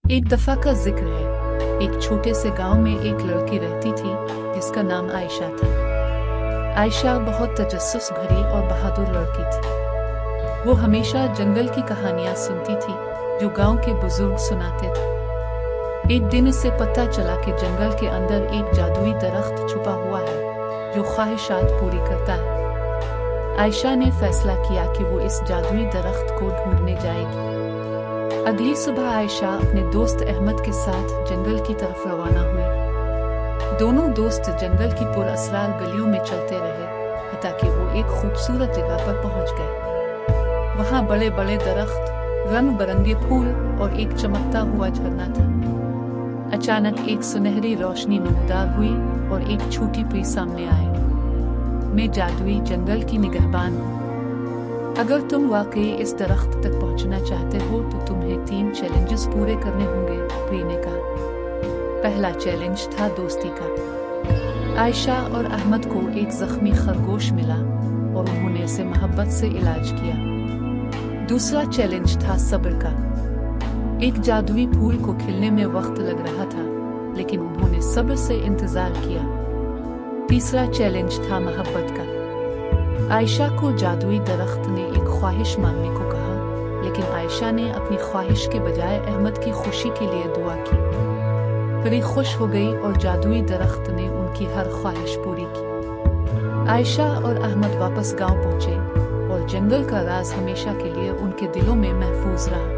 एक दफा का जिक्र है। एक छोटे से गांव में एक लड़की रहती थी जिसका नाम आयशा था। आयशा बहुत तजस्सुस भरी और बहादुर लड़की थी। वो हमेशा जंगल की कहानियां सुनती थी जो गांव के बुजुर्ग सुनाते थे। एक दिन इससे पता चला कि जंगल के अंदर एक जादुई दरख्त छुपा हुआ है जो ख्वाहिशात पूरी करता है। आयशा ने फैसला किया कि वो इस जादुई दरख्त को ढूंढने जाएगी। अगली सुबह आयशा अपने दोस्त अहमद के साथ जंगल की तरफ रवाना हुई। दोनों दोस्त जंगल की पुरअसरार गलियों में चलते रहे हत्ता कि वो एक खूबसूरत जगह पर पहुंच गए। वहां बड़े बड़े दरख्त, रंग बिरंगे फूल और एक चमकता हुआ झरना था। अचानक एक सुनहरी रोशनी नमूदार हुई और एक छोटी परी सामने आई। मैं जादुई जंगल की निगहबान हूँ। अगर तुम वाकई इस दरख्त तक पहुंचना चाहते हो तो तुम्हें 3 चैलेंजेस पूरे करने होंगे, परी ने कहा। पहला चैलेंज था दोस्ती का। आयशा और अहमद को एक जख्मी खरगोश मिला और उन्होंने इसे मोहब्बत से इलाज किया। दूसरा चैलेंज था सब्र का। एक जादुई फूल को खिलने में वक्त लग रहा था लेकिन उन्होंने सब्र से इंतजार किया। तीसरा चैलेंज था मोहब्बत का। आयशा को जादुई दरख्त ने एक ख्वाहिश मांगने को कहा लेकिन आयशा ने अपनी ख्वाहिश के बजाय अहमद की खुशी के लिए दुआ की। परी खुश हो गई और जादुई दरख्त ने उनकी हर ख्वाहिश पूरी की। आयशा और अहमद वापस गांव पहुंचे और जंगल का राज हमेशा के लिए उनके दिलों में महफूज रहा।